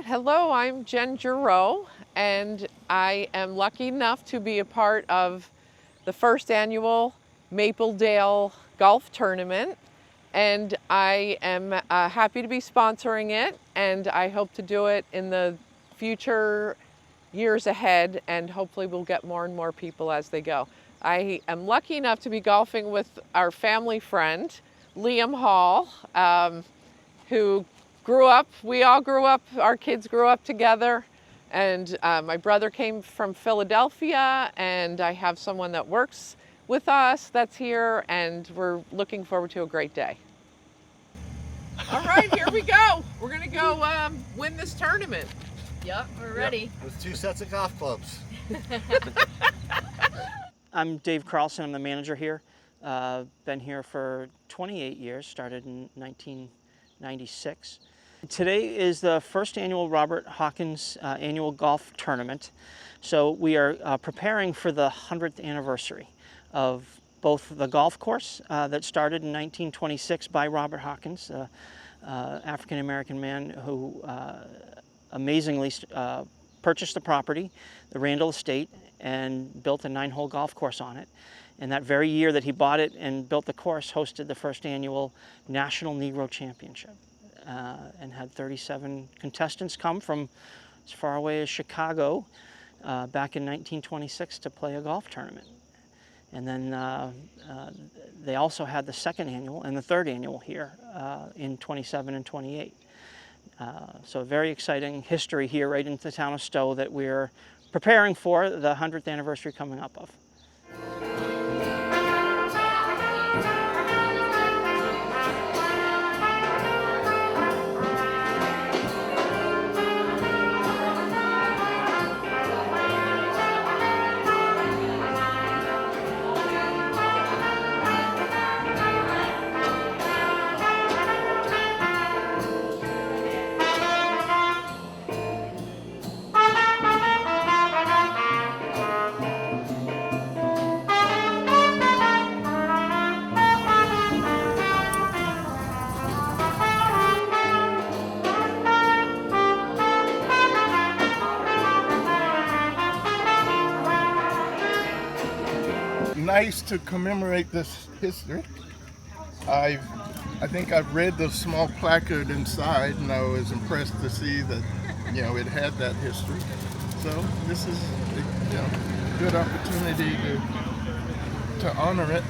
Hello, I'm Jen Giroux, and I am lucky enough to be a part of the first annual Mapledale Golf Tournament, and I am happy to be sponsoring it, and I hope to do it in the future years ahead, and hopefully we'll get more and more people as they go. I am lucky enough to be golfing with our family friend, Liam Hall, who we all grew up, our kids grew up together, and my brother came from Philadelphia, and I have someone that works with us that's here, and we're looking forward to a great day. All right, here we go. We're gonna go win this tournament. Yep, we're ready. With 2 sets of golf clubs. I'm Dave Carlson, I'm the manager here. Been here for 28 years, started in 1996. Today is the first annual Robert Hawkins annual golf tournament. So we are preparing for the 100th anniversary of both the golf course that started in 1926 by Robert Hawkins, African-American man who amazingly purchased the property, the Randall Estate, and built a 9-hole golf course on it. And that very year that he bought it and built the course, hosted the first annual National Negro Championship. And had 37 contestants come from as far away as Chicago back in 1926 to play a golf tournament. And then they also had the second annual and the third annual here in 27 and 28. So a very exciting history here right into the town of Stow that we're preparing for the 100th anniversary coming up of. Nice to commemorate this history. I think I've read the small placard inside, and I was impressed to see that it had that history. So this is a good opportunity to honor it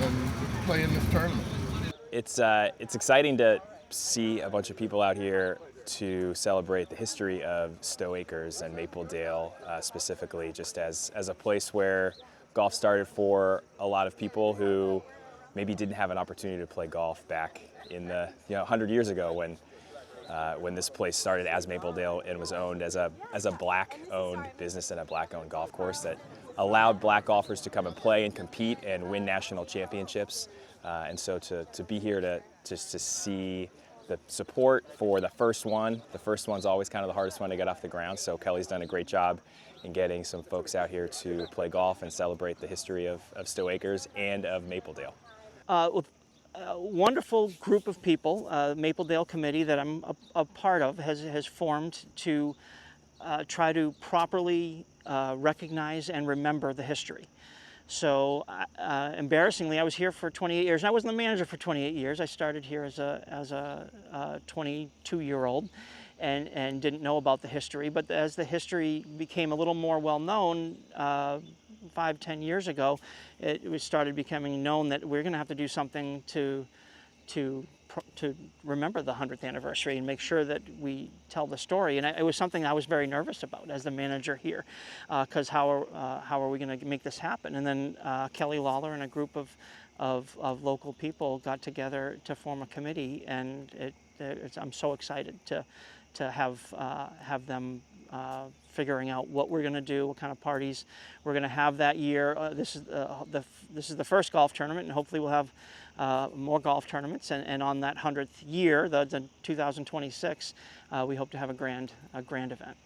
and play in this tournament. It's exciting to see a bunch of people out here to celebrate the history of Stow Acres and Mapledale specifically, just as a place where golf started for a lot of people who maybe didn't have an opportunity to play golf back in the 100 years ago when this place started as Mapledale and was owned as a black-owned business and a black-owned golf course that allowed black golfers to come and play and compete and win national championships. And so to be here to see the support for the first one. The first one's always kind of the hardest one to get off the ground, so Kelly's done a great job in getting some folks out here to play golf and celebrate the history of Stow Acres and of Mapledale. With a wonderful group of people, Mapledale Committee that I'm a part of has formed to try to properly recognize and remember the history. So embarrassingly, I was here for 28 years. And I wasn't the manager for 28 years. I started here as a 22-year-old and didn't know about the history. But as the history became a little more well-known 5-10 years ago, it started becoming known that we're going to have to do something to remember the 100th anniversary and make sure that we tell the story. And it was something I was very nervous about as the manager here, because how are we going to make this happen? And then Kelly Lawler and a group of local people got together to form a committee, and I'm so excited to have them figuring out what we're going to do, what kind of parties we're going to have that year. This is the first golf tournament, and hopefully we'll have more golf tournaments. And on that 100th year, the 2026, we hope to have a grand event.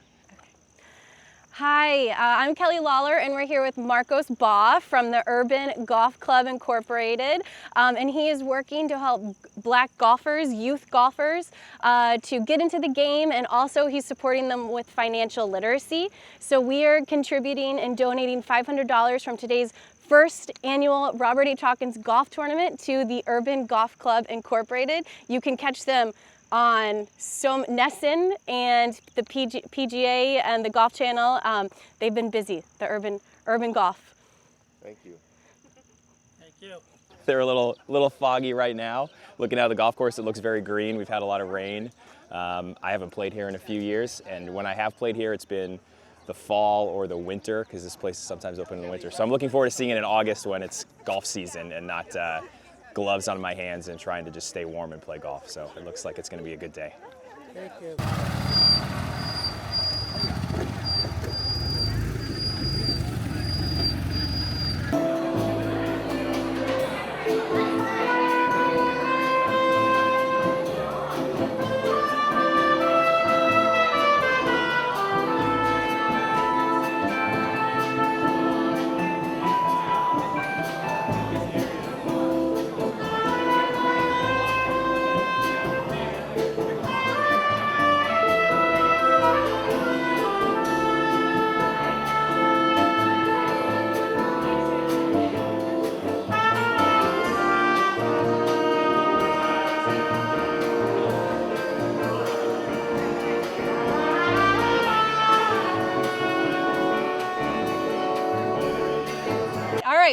Hi, I'm Kelly Lawler, and we're here with Marcos Baugh from the Urban Golf Club Incorporated, and he is working to help black golfers, youth golfers, to get into the game, and also he's supporting them with financial literacy. So we are contributing and donating $500 from today's first annual Robert H. Hawkins Golf Tournament to the Urban Golf Club Incorporated. You can catch them on Nesson and the PGA and the Golf Channel. They've been busy, the Urban Golf. Thank you. Thank you. They're a little foggy right now. Looking at the golf course, it looks very green. We've had a lot of rain. I haven't played here in a few years, and when I have played here, it's been the fall or the winter, because this place is sometimes open in the winter. So I'm looking forward to seeing it in August when it's golf season and not gloves on my hands and trying to just stay warm and play golf. So it looks like it's going to be a good day. Thank you.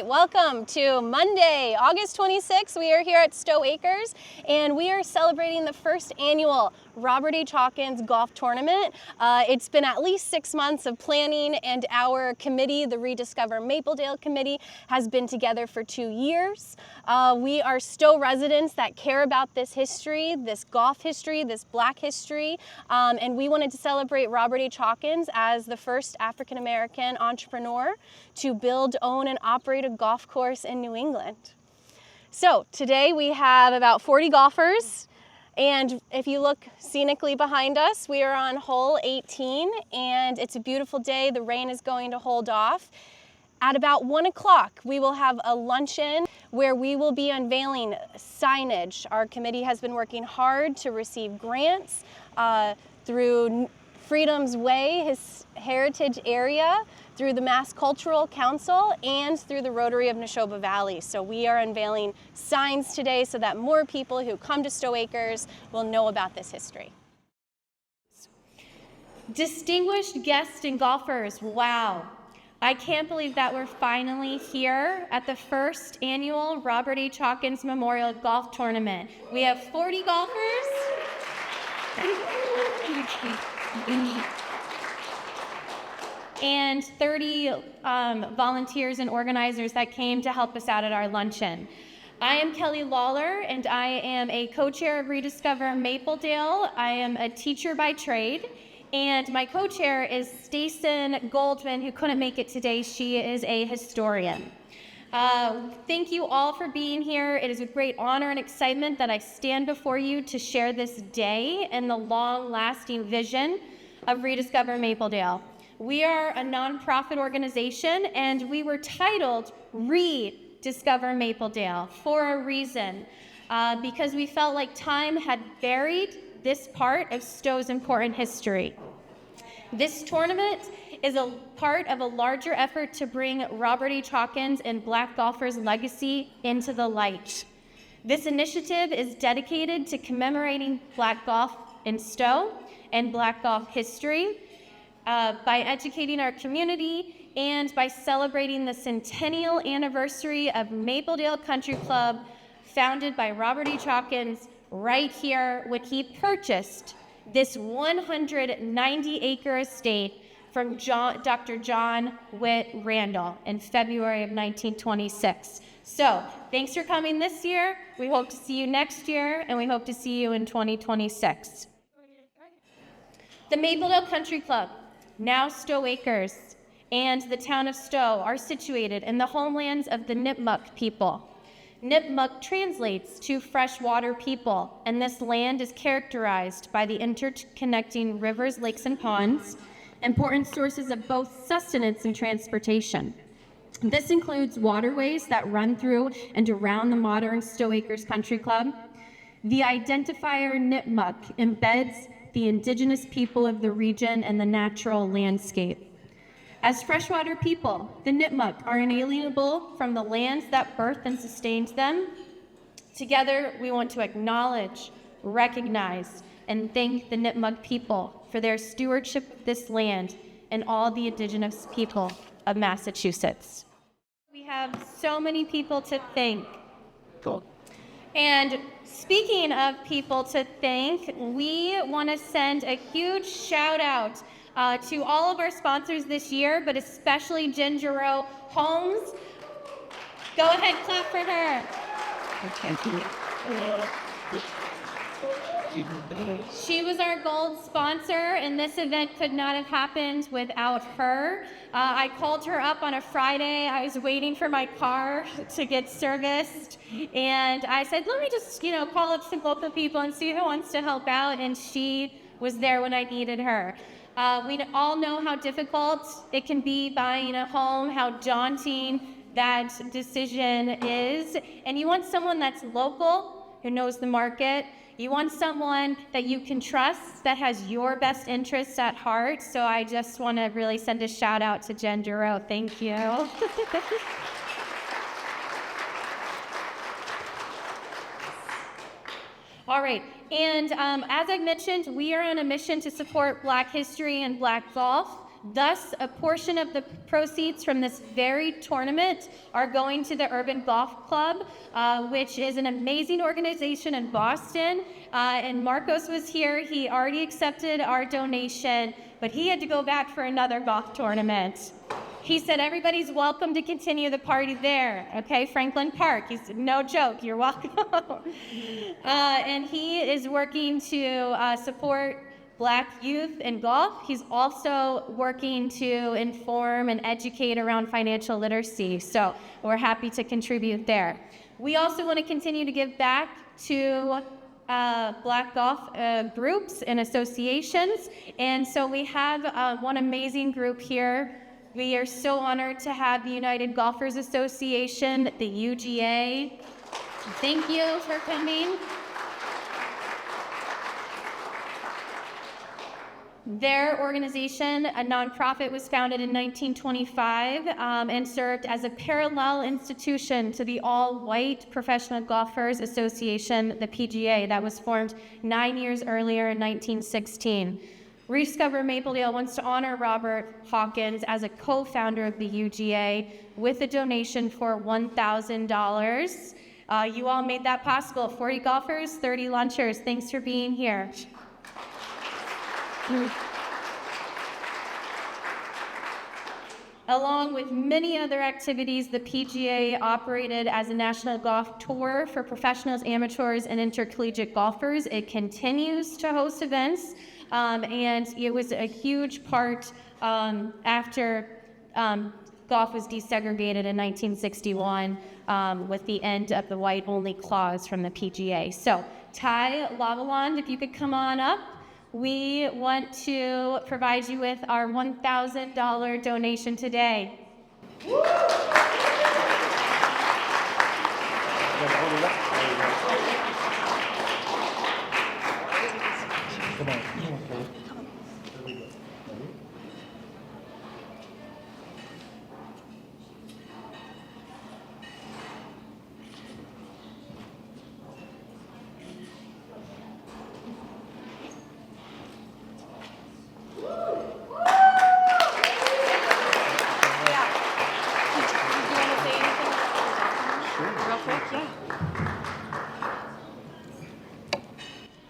Welcome to Monday, August 26th. We are here at Stow Acres, and we are celebrating the first annual Robert H. Hawkins Golf Tournament. It's been at least 6 months of planning, and our committee, the Rediscover Mapledale Committee, has been together for 2 years. We are Stow residents that care about this history, this golf history, this black history, and we wanted to celebrate Robert H. Hawkins as the first African-American entrepreneur to build, own, and operate a golf course in New England. So today we have about 40 golfers, and if you look scenically behind us, we are on hole 18, and it's a beautiful day. The rain is going to hold off. At about 1 o'clock, we will have a luncheon where we will be unveiling signage. Our committee has been working hard to receive grants through Freedom's Way, his heritage area, through the Mass Cultural Council, and through the Rotary of Neshoba Valley. So we are unveiling signs today so that more people who come to Stow Acres will know about this history. Distinguished guests and golfers, wow. I can't believe that we're finally here at the first annual Robert H. Hawkins Memorial Golf Tournament. We have 40 golfers. And 30 volunteers and organizers that came to help us out at our luncheon. I am Kelly Lawler, and I am a co-chair of Rediscover Mapledale. I am a teacher by trade, and my co-chair is Stacen Goldman, who couldn't make it today. She is a historian. Thank you all for being here. It is a great honor and excitement that I stand before you to share this day and the long-lasting vision of Rediscover Mapledale. We are a nonprofit organization, and we were titled Rediscover Mapledale for a reason, because we felt like time had buried this part of Stow's important history. This tournament is a part of a larger effort to bring Robert H. Hawkins and Black golfers' legacy into the light. This initiative is dedicated to commemorating Black golf in Stow and Black golf history by educating our community and by celebrating the centennial anniversary of Mapledale Country Club, founded by Robert H. Hawkins right here when he purchased this 190-acre estate from Dr. John Witt Randall in February of 1926. So, thanks for coming this year. We hope to see you next year, and we hope to see you in 2026. The Mapledale Country Club, now Stow Acres, and the town of Stow are situated in the homelands of the Nipmuc people. Nipmuc translates to freshwater people, and this land is characterized by the interconnecting rivers, lakes, and ponds, important sources of both sustenance and transportation. This includes waterways that run through and around the modern Stow Acres Country Club. The identifier Nipmuc embeds the indigenous people of the region and the natural landscape. As freshwater people, the Nipmuc are inalienable from the lands that birthed and sustained them. Together, we want to acknowledge, recognize, and thank the Nipmuc people for their stewardship of this land and all the indigenous people of Massachusetts. We have so many people to thank. Cool. And speaking of people to thank, we want to send a huge shout out to all of our sponsors this year, but especially Ginger Rowe Holmes. Go ahead, clap for her. She was our gold sponsor, and this event could not have happened without her. I called her up on a Friday. I was waiting for my car to get serviced, and I said, let me just, call up some local people and see who wants to help out, and she was there when I needed her. We all know how difficult it can be buying a home, how daunting that decision is, and you want someone that's local, who knows the market. You want someone that you can trust, that has your best interests at heart. So I just want to really send a shout out to Jen Duro. Thank you. All right, and as I mentioned, we are on a mission to support Black history and Black golf. Thus, a portion of the proceeds from this very tournament are going to the Urban Golf Club, which is an amazing organization in Boston. And Marcos was here. He already accepted our donation, but he had to go back for another golf tournament. He said, everybody's welcome to continue the party there, okay? Franklin Park. He said, no joke, you're welcome. And he is working to support Black youth in golf. He's also working to inform and educate around financial literacy. So we're happy to contribute there. We also want to continue to give back to Black golf groups and associations. And so we have one amazing group here. We are so honored to have the United Golfers Association, the UGA. Thank you for coming. Their organization, a nonprofit, was founded in 1925 and served as a parallel institution to the All-White Professional Golfers Association, the PGA, that was formed 9 years earlier in 1916. Rediscover Mapledale wants to honor Robert Hawkins as a co-founder of the UGA with a donation for $1,000. You all made that possible. 40 golfers, 30 lunchers. Thanks for being here. Along with many other activities, the PGA operated as a national golf tour for professionals, amateurs, and intercollegiate golfers. It continues to host events, and it was a huge part after golf was desegregated in 1961 with the end of the white-only clause from the PGA. So, Ty Lavaland, if you could come on up. We want to provide you with our $1,000 donation today. Come on.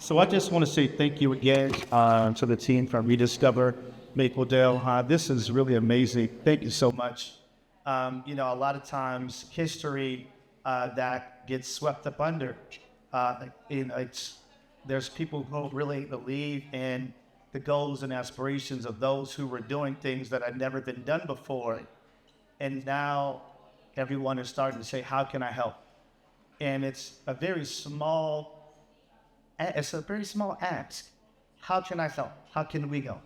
So I just want to say thank you again to the team from Rediscover Mapledale. This is really amazing. Thank you so much. You know, a lot of times history that gets swept up under. There's people who really believe in the goals and aspirations of those who were doing things that had never been done before. And now everyone is starting to say, how can I help? And it's a very small ask. How can I help? How can we help?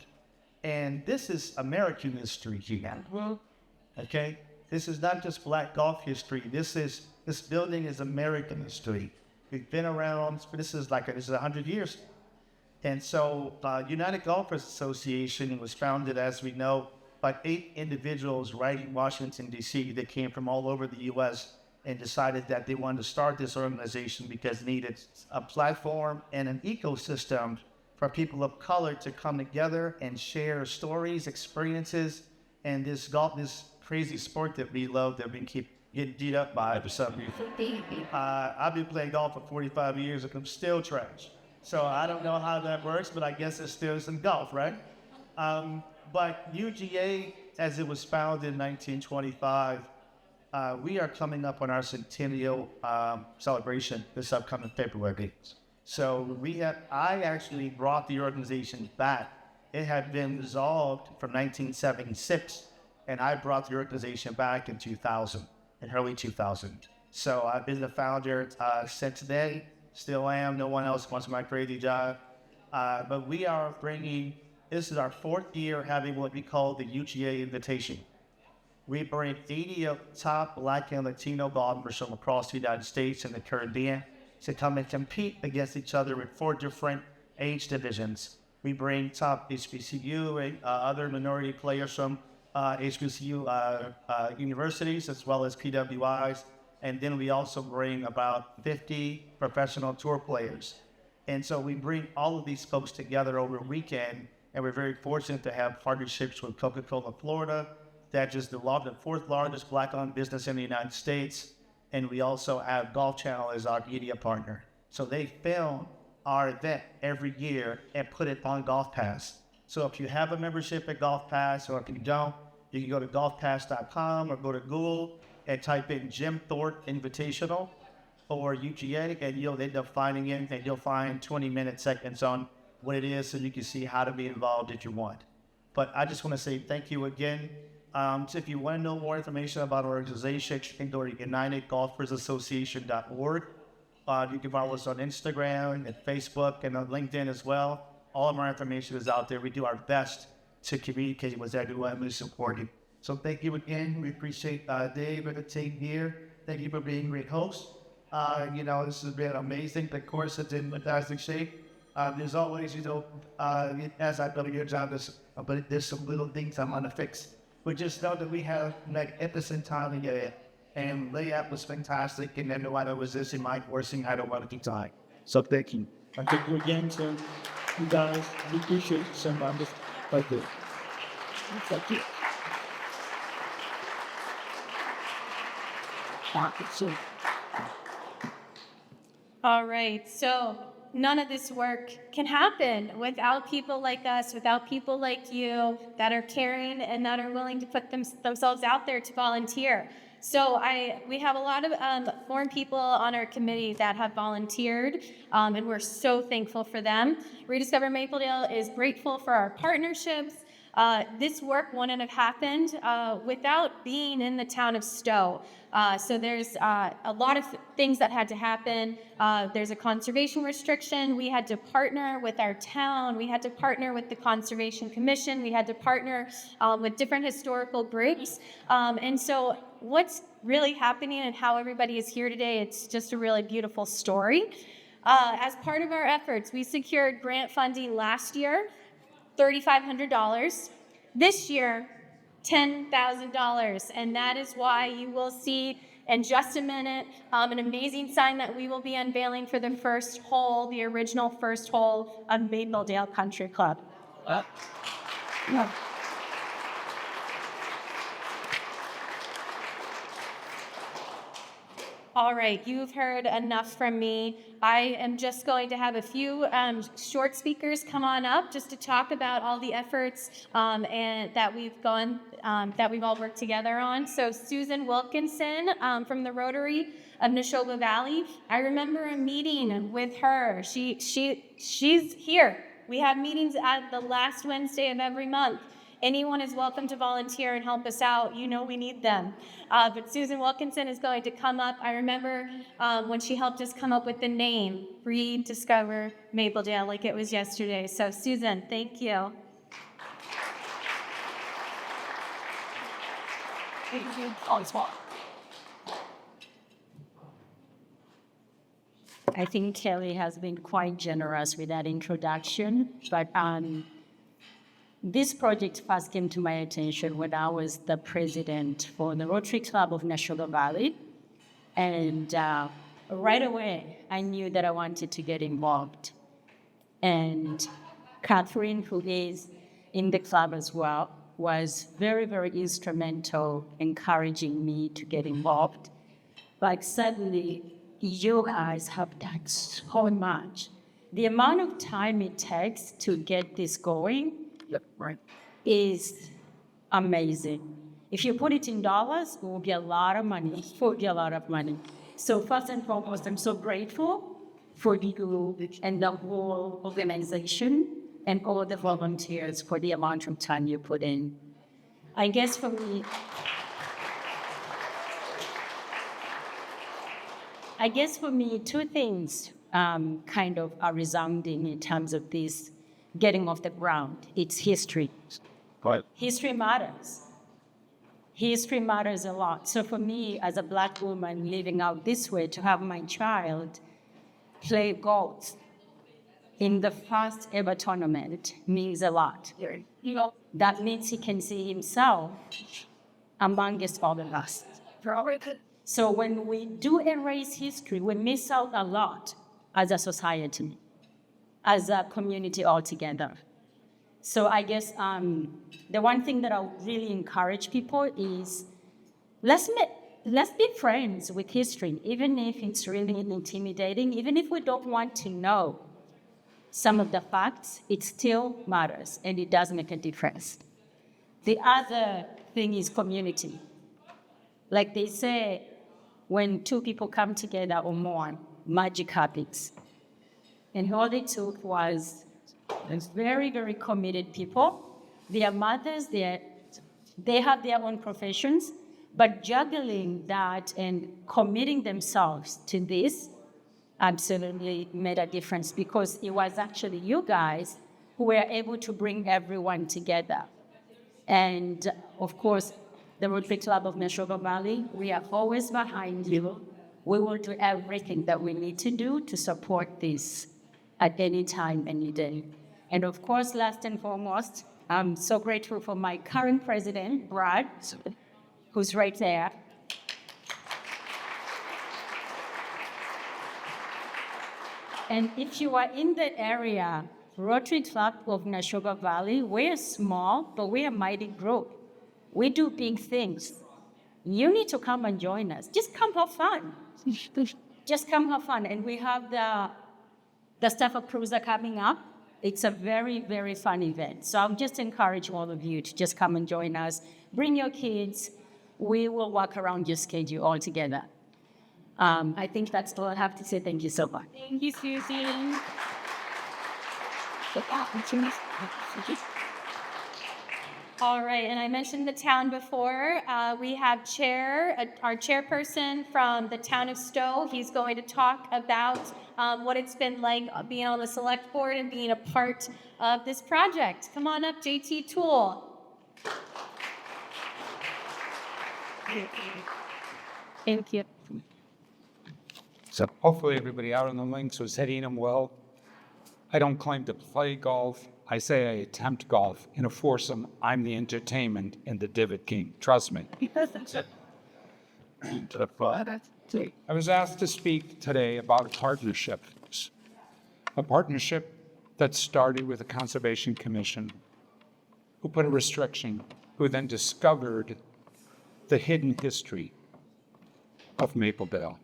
And this is American history here. Okay? This is not just Black golf history. This building is American history. We've been around, this is 100 years. And so United Golfers Association was founded, as we know, by 8 individuals right in Washington, D.C. that came from all over the U.S. and decided that they wanted to start this organization because it needed a platform and an ecosystem for people of color to come together and share stories, experiences, and this crazy sport that we love that we keep getting beat up by for some reason. I've been playing golf for 45 years and I'm still trash. So I don't know how that works, but I guess it's still some golf, right? But UGA, as it was founded in 1925, we are coming up on our centennial celebration this upcoming February. So I actually brought the organization back. It had been dissolved from 1976, and I brought the organization back in 2000, in early 2000. So I've been the founder since then, still am. No one else wants my crazy job. But we are this is our 4th year having what we call the UGA Invitation. We bring 80 of top Black and Latino golfers from across the United States and the Caribbean to come and compete against each other in 4 different age divisions. We bring top HBCU and other minority players from HBCU universities as well as PWIs. And then we also bring about 50 professional tour players. And so we bring all of these folks together over a weekend, and we're very fortunate to have partnerships with Coca-Cola Florida, that is the 4th largest Black-owned business in the United States. And we also have Golf Channel as our media partner. So they film our event every year and put it on Golf Pass. So if you have a membership at Golf Pass, or if you don't, you can go to golfpass.com or go to Google and type in Jim Thorpe Invitational or UGA, and you'll end up finding it, and you'll find 20-minute segments on what it is so you can see how to be involved if you want. But I just want to say thank you again. So if you want to know more information about our organization, you can go to UnitedGolfersAssociation.org. You can follow us on Instagram and Facebook and on LinkedIn as well. All of our information is out there. We do our best to communicate with everyone who's supporting. So thank you again. We appreciate Dave and the team here. Thank you for being a great host. This has been amazing. The course is in fantastic shape. There's always, as I've done a good job, there's some little things I'm going to fix. But just know that we have magnificent time together. And layout was fantastic. And then no matter was this in my coursing, I don't want to die. So thank you. I thank you again to you guys. We appreciate so much. Thank you. Thank you. All right, so none of this work can happen without people like us, without people like you that are caring and that are willing to put themselves out there to volunteer. So we have a lot of foreign people on our committee that have volunteered, and we're so thankful for them. Rediscover Mapledale is grateful for our partnerships. This work wouldn't have happened without being in the town of Stow. So there's a lot of things that had to happen. There's a conservation restriction. We had to partner with our town. We had to partner with the Conservation Commission. We had to partner with different historical groups. And so what's really happening and how everybody is here today, it's just a really beautiful story. As part of our efforts, we secured grant funding last year, $3,500. This year, $10,000, and that is why you will see in just a minute an amazing sign that we will be unveiling for the first hole, the original first hole of Mapledale Country Club. All right, you've heard enough from me. I am just going to have a few short speakers come on up just to talk about all the efforts and that we've all worked together on. So Susan Wilkinson from the Rotary of Neshoba Valley. I remember a meeting with her. She's here. We have meetings at the last Wednesday of every month. Anyone is welcome to volunteer and help us out. You know we need them. But Susan Wilkinson is going to come up. I remember when she helped us come up with the name, Rediscover Mapledale, like it was yesterday. So Susan, thank you. Thank you. Oh, it's fine. I think Kelly has been quite generous with that introduction, but this project first came to my attention when I was the president for the Rotary Club of Neshoba Valley. And right away, I knew that I wanted to get involved. And Catherine, who is in the club as well, was very, very instrumental encouraging me to get involved. But suddenly, you guys have done so much. The amount of time it takes to get this going is amazing. If you put it in dollars, it will be a lot of money. It will be a lot of money. So first and foremost, I'm so grateful for you and the whole organization and all the volunteers for the amount of time you put in. I guess for me, two things kind of are resounding in terms of this getting off the ground. It's history. Right. History matters. History matters a lot. So for me, as a Black woman living out this way, to have my child play golf in the first ever tournament means a lot. You know, that means he can see himself amongst all of us. So when we do erase history, we miss out a lot as a society, as a community altogether. So I guess the one thing that I would really encourage people is let's be friends with history, even if it's really intimidating, even if we don't want to know some of the facts, it still matters and it does make a difference. The other thing is community. Like they say, when two people come together or more, magic happens. And all it took was very, very committed people. They are mothers, they have their own professions, but juggling that and committing themselves to this absolutely made a difference, because it was actually you guys who were able to bring everyone together. And of course, the Rotary Club of Neshoba Valley, we are always behind you. We will do everything that we need to do to support this at any time, any day. And of course, last and foremost, I'm so grateful for my current president, Brad, who's right there. And if you are in the area, Rotary Club of Neshoba Valley, we're small, but we're a mighty group. We do big things. You need to come and join us. Just come have fun. Just come have fun. And we have the Staff of Cruiser coming up. It's a very, very fun event. So I'll just encourage all of you to just come and join us. Bring your kids. We will work around your schedule all together. I think that's all I have to say. Thank you so much. Thank you, Susan. All right, and I mentioned the town before. We have our chairperson from the town of Stow. He's going to talk about what it's been like being on the select board and being a part of this project. Come on up, JT Toole. Thank you. So hopefully everybody out on the links was hitting them well. I don't claim to play golf. I say I attempt golf. In a foursome, I'm the entertainment and the divot king. Trust me. I was asked to speak today about a partnership. A partnership that started with the Conservation Commission, who put a restriction, who then discovered the hidden history of Mapledale.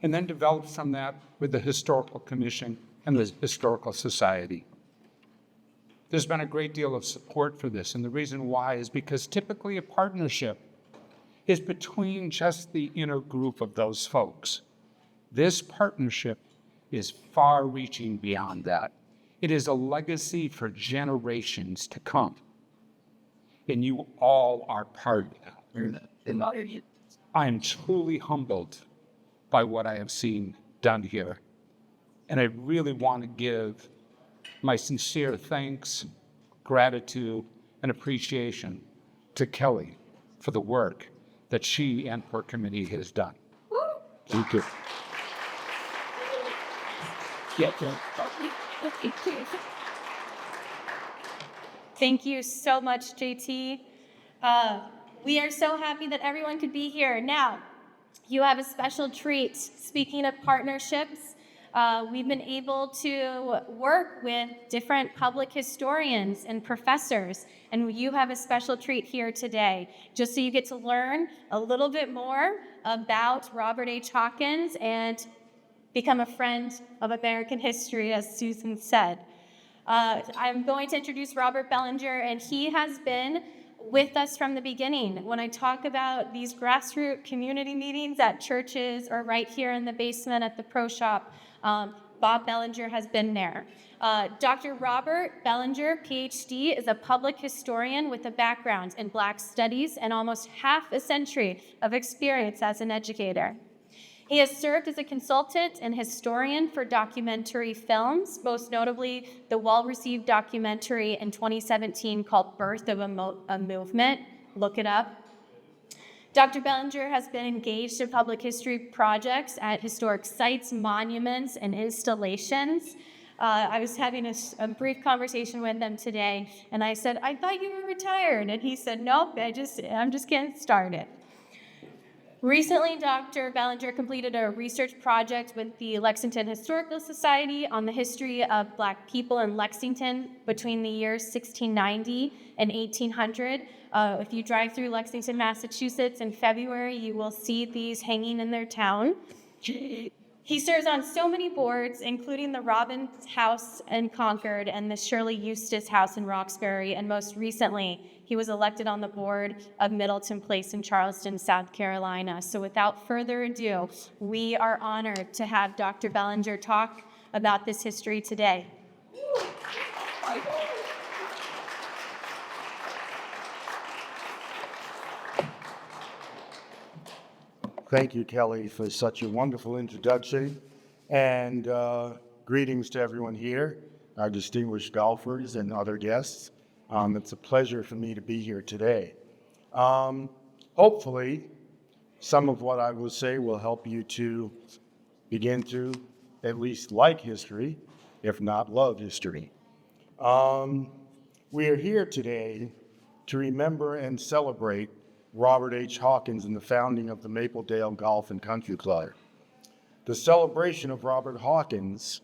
and then developed from that with the Historical Commission and the Historical Society. There's been a great deal of support for this, and the reason why is because typically a partnership is between just the inner group of those folks. This partnership is far-reaching beyond that. It is a legacy for generations to come, and you all are part of that. I am truly humbled by what I have seen done here, and I really want to give my sincere thanks, gratitude, and appreciation to Kelly for the work that she and her committee has done. Thank you. Thank you so much, JT. We are so happy that everyone could be here. Now, you have a special treat. Speaking of partnerships, we've been able to work with different public historians and professors, and you have a special treat here today, just so you get to learn a little bit more about Robert H. Hawkins and become a friend of American history, as Susan said. I'm going to introduce Robert Bellinger, and he has been with us from the beginning. When I talk about these grassroots community meetings at churches or right here in the basement at the Pro Shop, Bob Bellinger has been there. Dr. Robert Bellinger, PhD, is a public historian with a background in Black studies and almost half a century of experience as an educator. He has served as a consultant and historian for documentary films, most notably the well-received documentary in 2017 called Birth of a Movement. Look it up. Dr. Bellinger has been engaged in public history projects at historic sites, monuments, and installations. I was having a brief conversation with him today, and I said, "I thought you were retired." And he said, "Nope, I'm just getting started." Recently, Dr. Bellinger completed a research project with the Lexington Historical Society on the history of Black people in Lexington between the years 1690 and 1800. If you drive through Lexington, Massachusetts in February, you will see these hanging in their town. He serves on so many boards, including the Robbins House in Concord and the Shirley Eustace House in Roxbury, and most recently, he was elected on the board of Middleton Place in Charleston, South Carolina. So without further ado, we are honored to have Dr. Bellinger talk about this history today. Thank you, Kelly, for such a wonderful introduction, and greetings to everyone here, our distinguished golfers and other guests. It's a pleasure for me to be here today. Hopefully, some of what I will say will help you to begin to at least like history, if not love history. We are here today to remember and celebrate Robert H. Hawkins and the founding of the Mapledale Golf and Country Club. The celebration of Robert Hawkins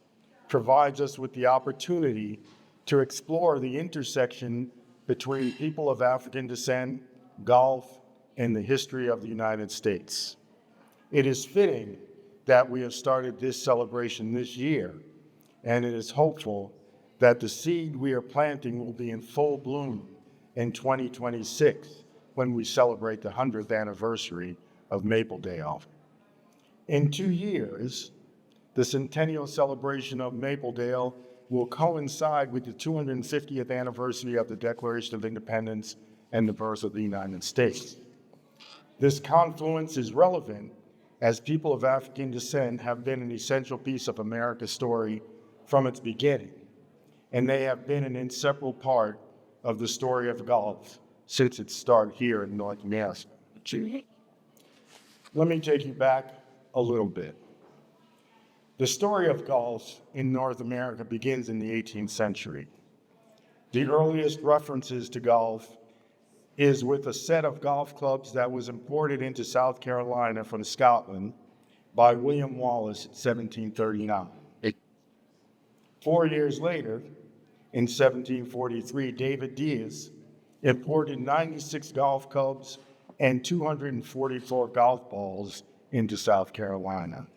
provides us with the opportunity to explore the intersection between people of African descent, golf, and the history of the United States. It is fitting that we have started this celebration this year, and it is hopeful that the seed we are planting will be in full bloom in 2026 when we celebrate the 100th anniversary of Mapledale. In 2 years, the centennial celebration of Mapledale will coincide with the 250th anniversary of the Declaration of Independence and the birth of the United States. This confluence is relevant as people of African descent have been an essential piece of America's story from its beginning, and they have been an inseparable part of the story of golf since its start here in North America. Let me take you back a little bit. The story of golf in North America begins in the 18th century. The earliest references to golf is with a set of golf clubs that was imported into South Carolina from Scotland by William Wallace in 1739. 4 years later, in 1743, David Diaz imported 96 golf clubs and 244 golf balls into South Carolina.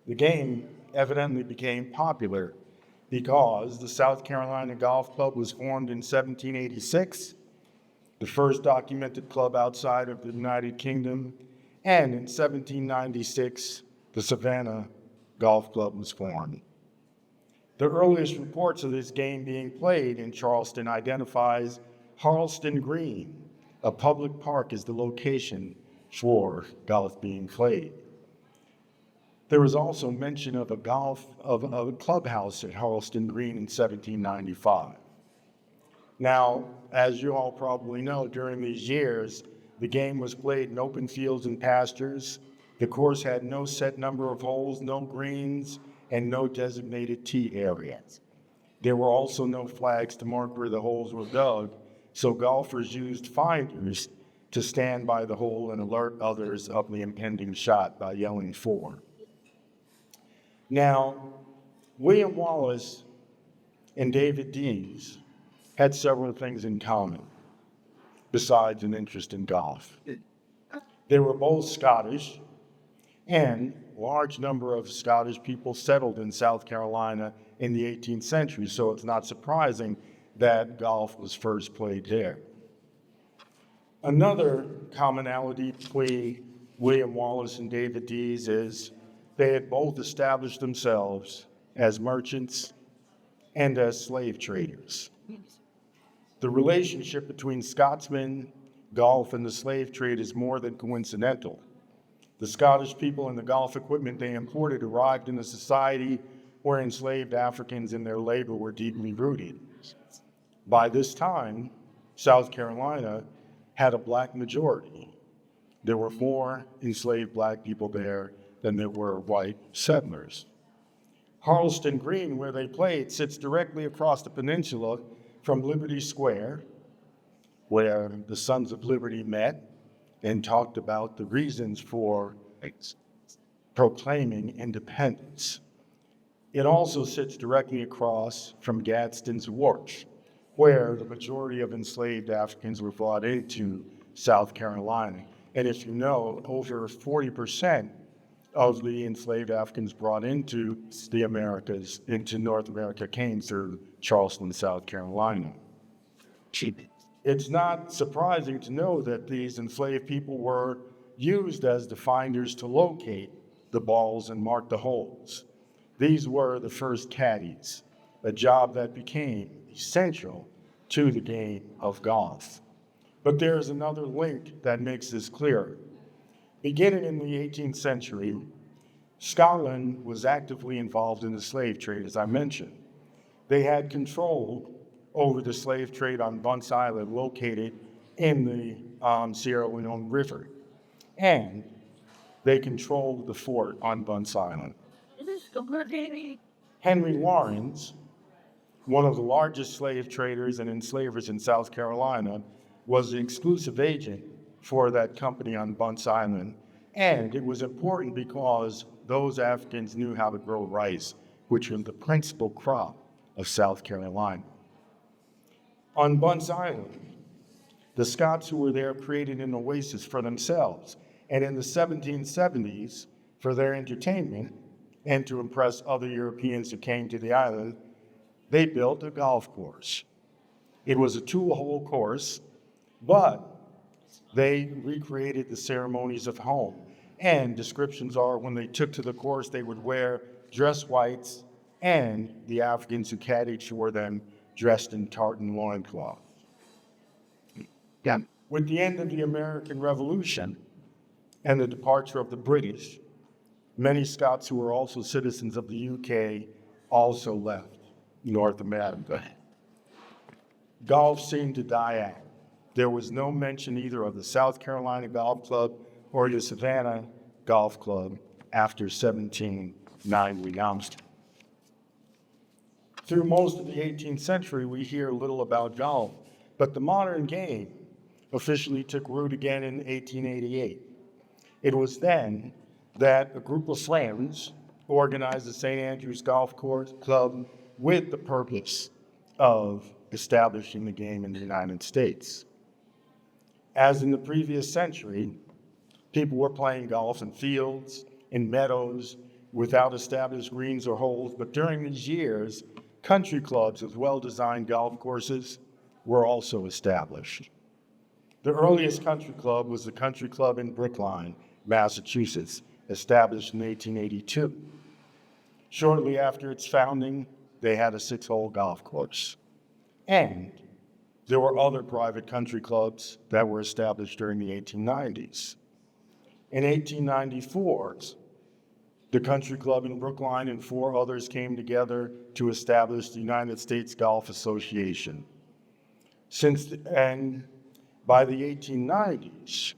The game evidently became popular because the South Carolina Golf Club was formed in 1786, the first documented club outside of the United Kingdom, and in 1796, the Savannah Golf Club was formed. The earliest reports of this game being played in Charleston identifies Harleston Green, a public park, as the location for golf being played. There was also mention of a clubhouse at Harleston Green in 1795. Now, as you all probably know, during these years, the game was played in open fields and pastures. The course had no set number of holes, no greens, and no designated tee areas. There were also no flags to mark where the holes were dug, so golfers used finders to stand by the hole and alert others of the impending shot by yelling "4." Now, William Wallace and David Dees had several things in common besides an interest in golf. They were both Scottish, and a large number of Scottish people settled in South Carolina in the 18th century, so it's not surprising that golf was first played there. Another commonality between William Wallace and David Dees is they had both established themselves as merchants and as slave traders. The relationship between Scotsmen, golf, and the slave trade is more than coincidental. The Scottish people and the golf equipment they imported arrived in a society where enslaved Africans and their labor were deeply rooted. By this time, South Carolina had a black majority. There were more enslaved black people there than there were white settlers. Harleston Green, where they played, sits directly across the peninsula from Liberty Square, where the Sons of Liberty met and talked about the reasons for proclaiming independence. It also sits directly across from Gadsden's Wharf, where the majority of enslaved Africans were brought into South Carolina. And if you know, over 40% of the enslaved Africans brought into the Americas, into North America, came through Charleston, South Carolina. It's not surprising to know that these enslaved people were used as the finders to locate the balls and mark the holes. These were the first caddies, a job that became essential to the game of golf. But there's another link that makes this clear. Beginning in the 18th century, Scotland was actively involved in the slave trade, as I mentioned. They had control over the slave trade on Bunce Island, located in the Sierra Leone River. And they controlled the fort on Bunce Island. Henry Lawrence, one of the largest slave traders and enslavers in South Carolina, was the exclusive agent for that company on Bunce Island. And it was important because those Africans knew how to grow rice, which was the principal crop of South Carolina. On Bunce Island, the Scots who were there created an oasis for themselves. And in the 1770s, for their entertainment and to impress other Europeans who came to the island, they built a golf course. It was a 2-hole course, but they recreated the ceremonies of home. And descriptions are when they took to the course, they would wear dress whites, and the Africans who caddied for them dressed in tartan loincloth. With the end of the American Revolution and the departure of the British, many Scots who were also citizens of the UK also left North America. Golf seemed to die out. There was no mention either of the South Carolina Golf Club or the Savannah Golf Club after 1791. Through most of the 18th century, we hear little about golf, but the modern game officially took root again in 1888. It was then that a group of friends organized the St. Andrews Golf Club with the purpose of establishing the game in the United States. As in the previous century, people were playing golf in fields, in meadows, without established greens or holes, but during these years, country clubs with well-designed golf courses were also established. The earliest country club was the Country Club in Brookline, Massachusetts, established in 1882. Shortly after its founding, they had a 6-hole golf course. And there were other private country clubs that were established during the 1890s. In 1894, the Country Club in Brookline and 4 others came together to establish the United States Golf Association. And by the 1880s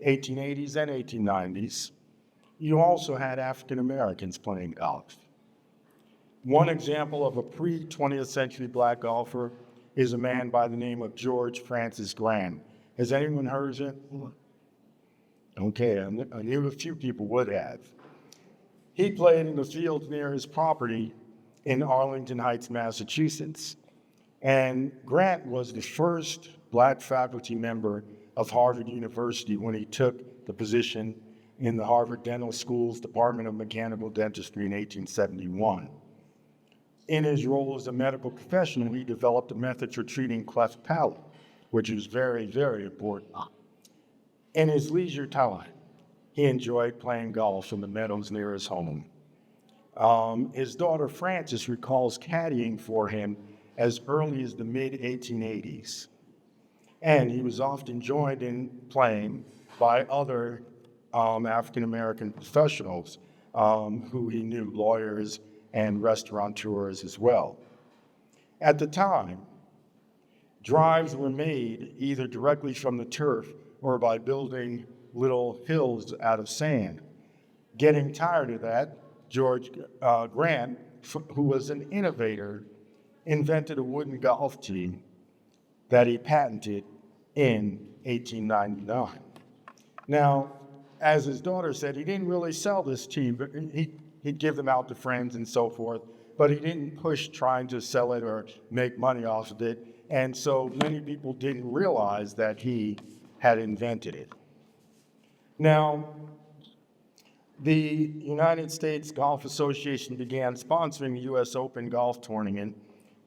and 1890s, you also had African Americans playing golf. One example of a pre-20th century black golfer is a man by the name of George Francis Grant. Has anyone heard of it? Okay, I knew a few people would have. He played in the fields near his property in Arlington Heights, Massachusetts. And Grant was the first black faculty member of Harvard University when he took the position in the Harvard Dental School's Department of Mechanical Dentistry in 1871. In his role as a medical professional, he developed a method for treating cleft palate, which is very, very important. In his leisure time, he enjoyed playing golf in the meadows near his home. His daughter Frances recalls caddying for him as early as the mid-1880s. And he was often joined in playing by other African-American professionals who he knew, lawyers and restaurateurs as well. At the time, drives were made either directly from the turf or by building little hills out of sand. Getting tired of that, George Grant, who was an innovator, invented a wooden golf tee that he patented in 1899. Now, as his daughter said, he didn't really sell this tee, but he'd give them out to friends and so forth, but he didn't push trying to sell it or make money off of it. And so many people didn't realize that he had invented it. Now, the United States Golf Association began sponsoring the U.S. Open golf tournament,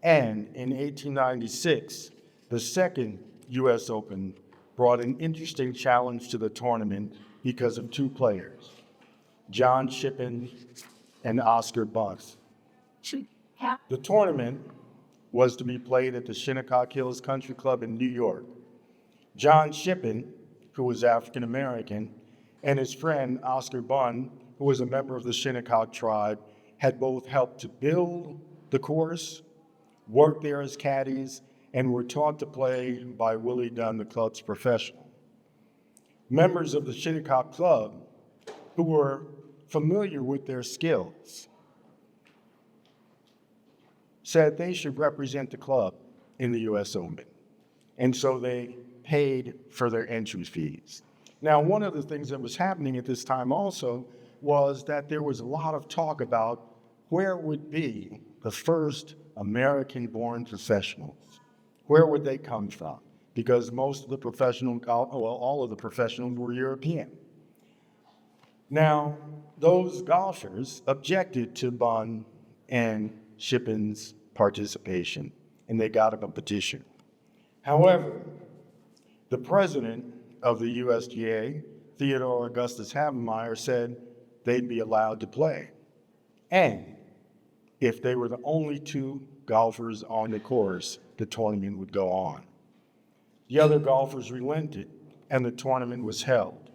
and in 1896, the second U.S. Open brought an interesting challenge to the tournament because of 2 players, John Shippen and Oscar Bunce. The tournament was to be played at the Shinnecock Hills Country Club in New York. John Shippen, who was African American, and his friend Oscar Bunn, who was a member of the Shinnecock tribe, had both helped to build the course, worked there as caddies, and were taught to play by Willie Dunn, the club's professional. Members of the Shinnecock Club, who were familiar with their skills, said they should represent the club in the U.S. Open. And so they paid for their entry fees. Now, one of the things that was happening at this time also was that there was a lot of talk about where would be the first American-born professionals. Where would they come from? Because most of the all of the professionals were European. Now, those golfers objected to Bunn and Shippen's participation, and they got a petition. However, the president of the USGA, Theodore Augustus Havemeyer, said they'd be allowed to play. And if they were the only 2 golfers on the course, the tournament would go on. The other golfers relented, and the tournament was held.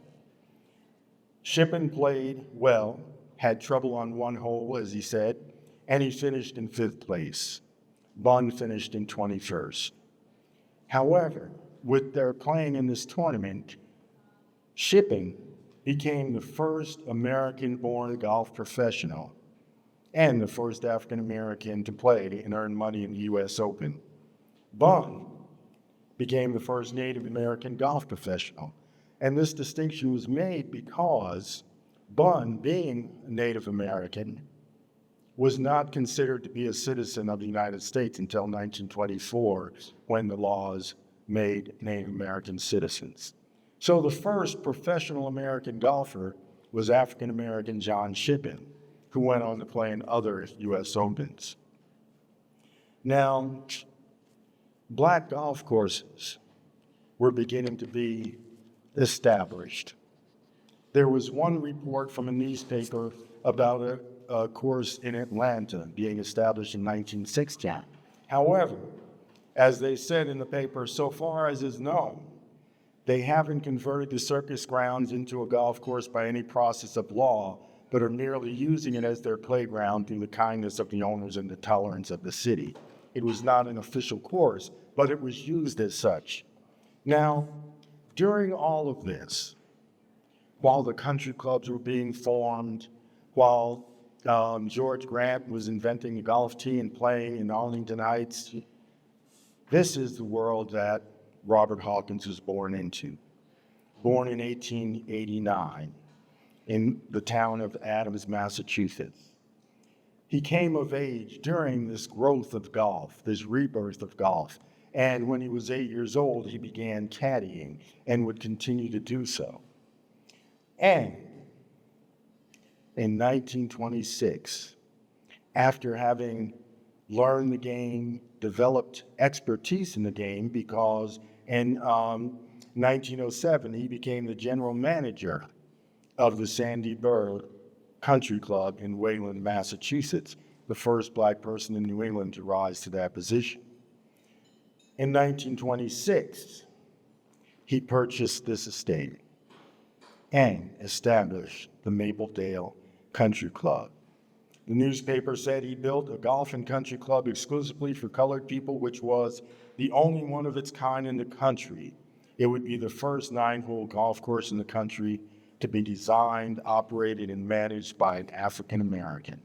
Shippen played well, had trouble on 1 hole, as he said, and he finished in 5th place. Bunn finished in 21st. However, with their playing in this tournament, Shippen became the first American-born golf professional and the first African-American to play and earn money in the U.S. Open. Bunn became the first Native American golf professional. And this distinction was made because Bunn, being Native American, was not considered to be a citizen of the United States until 1924, when the laws made Native American citizens. So the first professional American golfer was African-American John Shippen, who went on to play in other U.S. Opens. Now, black golf courses were beginning to be established. There was one report from a newspaper about a course in Atlanta being established in 1960. However, as they said in the paper, so far as is known, they haven't converted the circus grounds into a golf course by any process of law, but are merely using it as their playground through the kindness of the owners and the tolerance of the city. It was not an official course, but it was used as such. Now, during all of this, while the country clubs were being formed, while George Grant was inventing the golf tee and playing in Arlington Heights, this is the world that Robert Hawkins was born into. Born in 1889 in the town of Adams, Massachusetts. He came of age during this growth of golf, this rebirth of golf. And when he was 8 years old, he began caddying and would continue to do so. And in 1926, after having learned the game, developed expertise in the game, because in 1907, he became the general manager of the Sandy Burr Country Club in Wayland, Massachusetts, the first black person in New England to rise to that position. In 1926, he purchased this estate and established the Mapledale Country Club. The newspaper said he built a golf and country club exclusively for colored people, which was the only one of its kind in the country. It would be the first 9-hole golf course in the country to be designed, operated, and managed by an African American.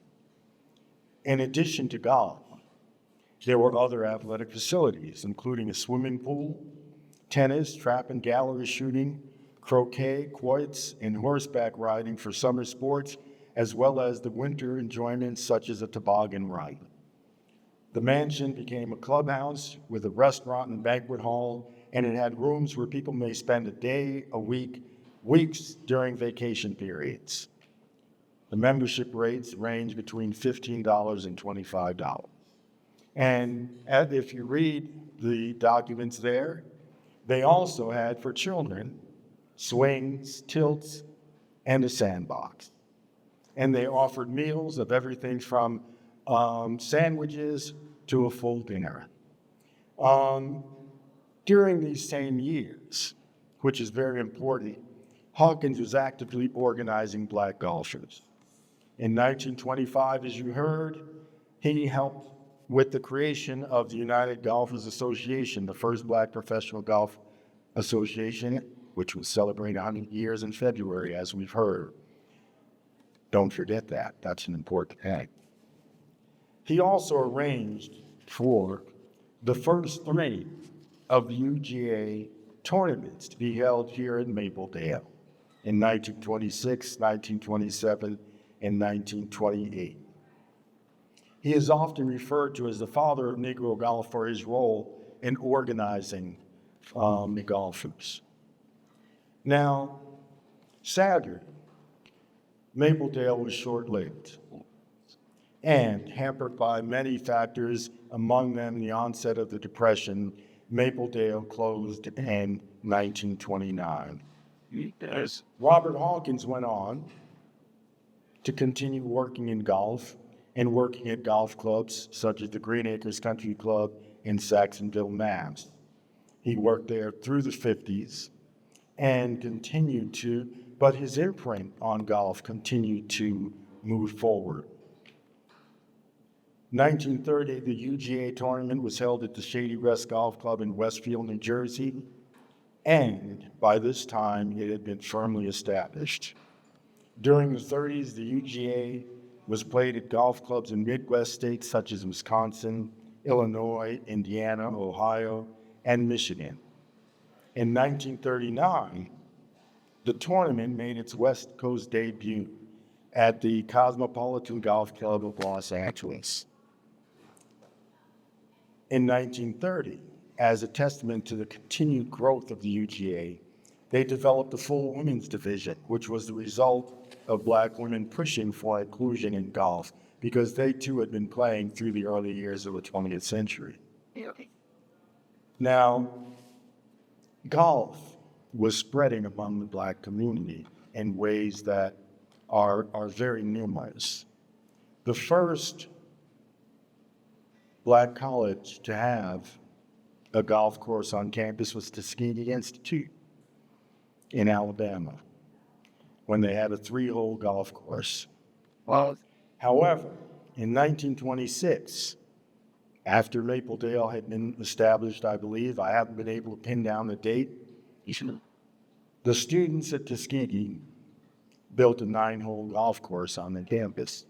In addition to golf, there were other athletic facilities, including a swimming pool, tennis, trap and gallery shooting, croquet, quoits, and horseback riding for summer sports, as well as the winter enjoyments such as a toboggan ride. The mansion became a clubhouse with a restaurant and banquet hall, and it had rooms where people may spend a day, a week, weeks during vacation periods. The membership rates range between $15 and $25. And if you read the documents there, they also had for children swings, tilts, and a sandbox. And they offered meals of everything from sandwiches to a full dinner. During these same years, which is very important, Hawkins was actively organizing black golfers. In 1925, as you heard, he helped with the creation of the United Golfers Association, the first black professional golf association, which will celebrate 100 years in February, as we've heard. Don't forget that. That's an important thing. He also arranged for the first 3 of the UGA tournaments to be held here in Mapledale in 1926, 1927, and 1928. He is often referred to as the father of Negro golf for his role in organizing the golfers. Now, sadly, Mapledale was short-lived and hampered by many factors, among them the onset of the Depression. Mapledale closed in 1929. Robert Hawkins went on to continue working in golf and working at golf clubs such as the Green Acres Country Club in Saxonville, Mass. He worked there through the 50s and continued to, but his imprint on golf continued to move forward. 1930, the UGA tournament was held at the Shady Rest Golf Club in Westfield, New Jersey, and by this time it had been firmly established. During the 30s, the UGA was played at golf clubs in Midwest states such as Wisconsin, Illinois, Indiana, Ohio, and Michigan. In 1939, the tournament made its West Coast debut at the Cosmopolitan Golf Club of Los Angeles. In 1930, as a testament to the continued growth of the UGA, they developed a full women's division, which was the result of black women pushing for inclusion in golf because they too had been playing through the early years of the 20th century. Now, golf was spreading among the black community in ways that are very numerous. The first black college to have a golf course on campus was Tuskegee Institute in Alabama, when they had a 3-hole golf course. However, in 1926, after Mapledale had been established, I believe, I haven't been able to pin down the date, the students at Tuskegee built a 9-hole golf course on the campus.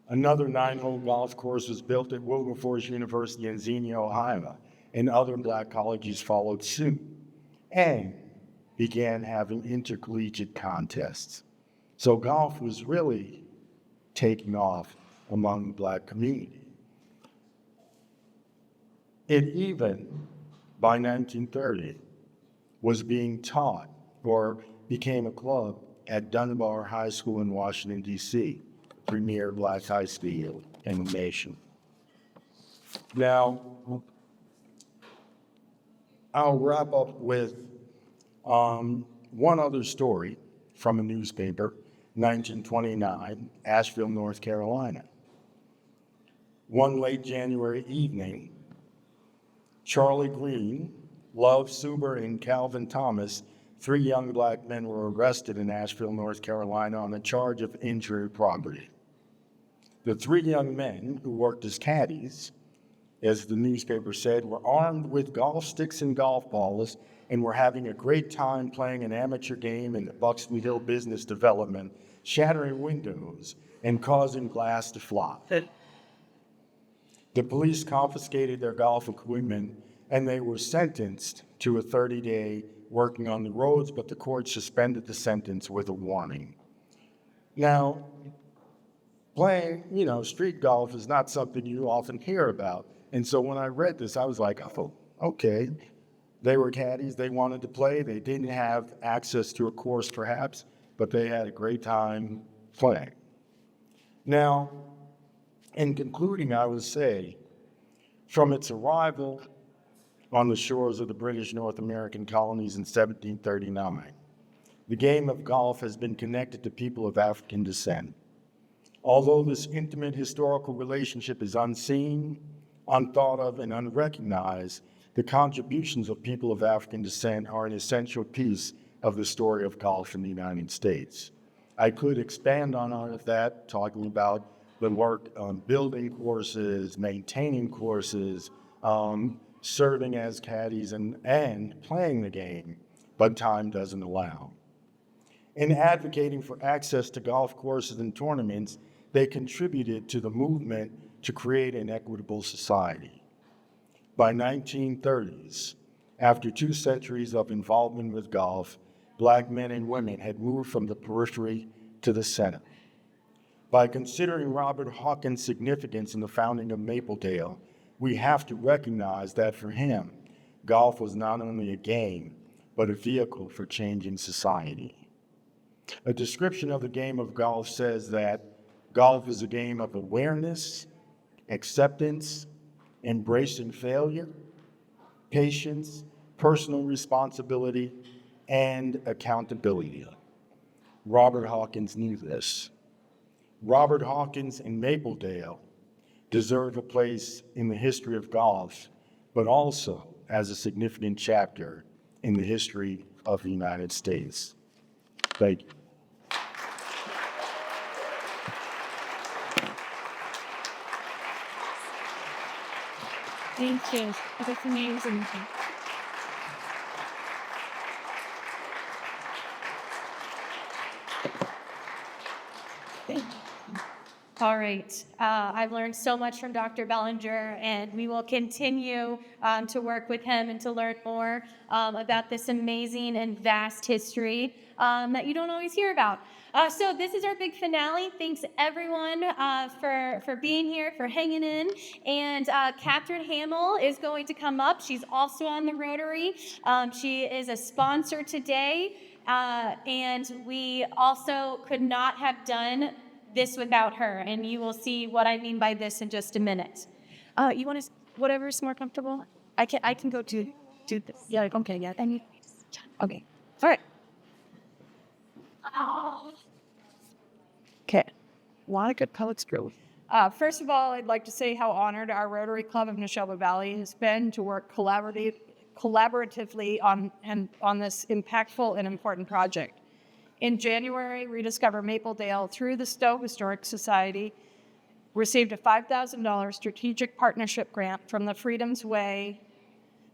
Another 9-hole golf course was built at Wilberforce University in Xenia, Ohio, and other black colleges followed suit and began having intercollegiate contests. So golf was really taking off among the black community. It even, by 1930, was being taught or became a club at Dunbar High School in Washington, D.C., premier black high school in the nation. Now, I'll wrap up with one other story from a newspaper, 1929, Asheville, North Carolina. One late January evening, Charlie Green, Love Suber, and Calvin Thomas, 3 young black men, were arrested in Asheville, North Carolina on a charge of injury property. The 3 young men, who worked as caddies, as the newspaper said, were armed with golf sticks and golf balls and were having a great time playing an amateur game in the Buxton Hill Business Development, shattering windows and causing glass to fly. The police confiscated their golf equipment and they were sentenced to a 30-day working on the roads, but the court suspended the sentence with a warning. Now, playing, street golf is not something you often hear about. And so when I read this, I was like, oh, okay. They were caddies, they wanted to play, they didn't have access to a course perhaps, but they had a great time playing. Now, in concluding, I would say, from its arrival on the shores of the British North American colonies in 1739, the game of golf has been connected to people of African descent. Although this intimate historical relationship is unseen, unthought of, and unrecognized, the contributions of people of African descent are an essential piece of the story of golf in the United States. I could expand on all of that, talking about the work on building courses, maintaining courses, serving as caddies, and playing the game, but time doesn't allow. In advocating for access to golf courses and tournaments, they contributed to the movement to create an equitable society. By 1930s, after 2 centuries of involvement with golf, black men and women had moved from the periphery to the center. By considering Robert Hawkins' significance in the founding of Mapledale, we have to recognize that for him, golf was not only a game, but a vehicle for changing society. A description of the game of golf says that golf is a game of awareness, acceptance, embracing failure, patience, personal responsibility, and accountability. Robert Hawkins knew this. Robert Hawkins and Mapledale deserve a place in the history of golf, but also as a significant chapter in the history of the United States. Thank you. Thank you. That's amazing. Thank you. All right. I've learned so much from Dr. Bellinger, and we will continue to work with him and to learn more about this amazing and vast history that you don't always hear about. So this is our big finale. Thanks, everyone, for being here, for hanging in. And Catherine Hamill is going to come up. She's also on the Rotary. She is a sponsor today. And we also could not have done this without her. And you will see what I mean by this in just a minute. You want to, whatever's more comfortable? I can go to this. Yeah, okay, yeah. Okay. All right. Okay. Want a good public school. First of all, I'd like to say how honored our Rotary Club of Neshoba Valley has been to work collaboratively on this impactful and important project. In January, Rediscover Mapledale, through the Stow Historic Society, received a $5,000 strategic partnership grant from the Freedom's Way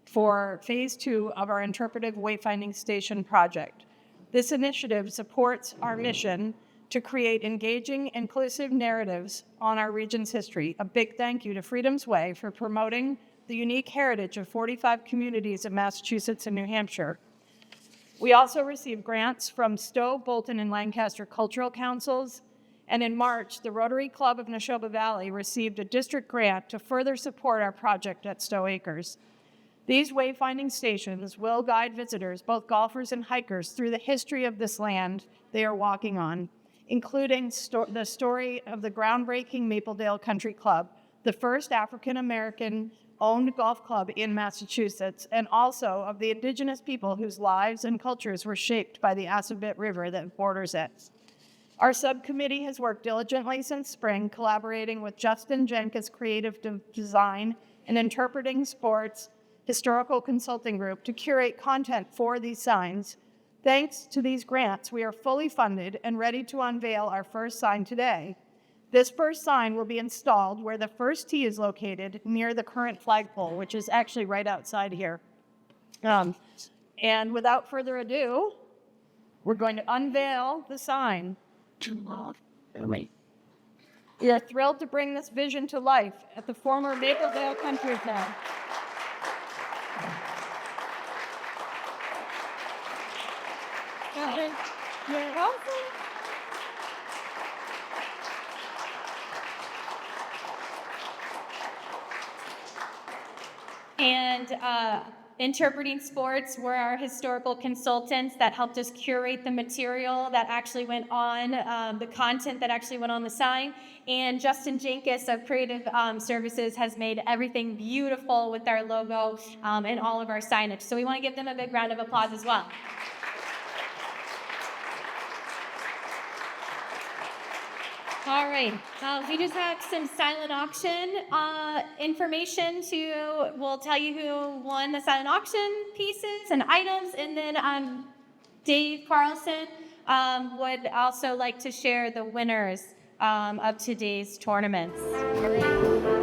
for Phase 2 of our Interpretive Wayfinding Station project. This initiative supports our mission to create engaging, inclusive narratives on our region's history. A big thank you to Freedom's Way for promoting the unique heritage of 45 communities of Massachusetts and New Hampshire. We also received grants from Stow, Bolton, and Lancaster Cultural Councils, and in March, the Rotary Club of Neshoba Valley received a district grant to further support our project at Stow Acres. These wayfinding stations will guide visitors, both golfers and hikers, through the history of this land they are walking on, including the story of the groundbreaking Mapledale Country Club, the first African-American owned golf club in Massachusetts, and also of the indigenous people whose lives and cultures were shaped by the Assabet River that borders it. Our subcommittee has worked diligently since spring, collaborating with Justin Jenkins Creative Design and Interpreting Sports Historical Consulting Group to curate content for these signs. Thanks to these grants, we are fully funded and ready to unveil our first sign today. This first sign will be installed where the first tee is located, near the current flagpole, which is actually right outside here. And without further ado, we're going to unveil the sign. We are thrilled to bring this vision to life at the former Mapledale Country Club. You're welcome. And Interpreting Sports were our historical consultants that helped us curate the material that actually went on, the content that actually went on the sign. And Justin Jenkins of Creative Services has made everything beautiful with our logo and all of our signage. So we want to give them a big round of applause as well. All right, we just have some silent auction information we'll tell you who won the silent auction pieces and items, and then Dave Carlson would also like to share the winners of today's tournaments. All right.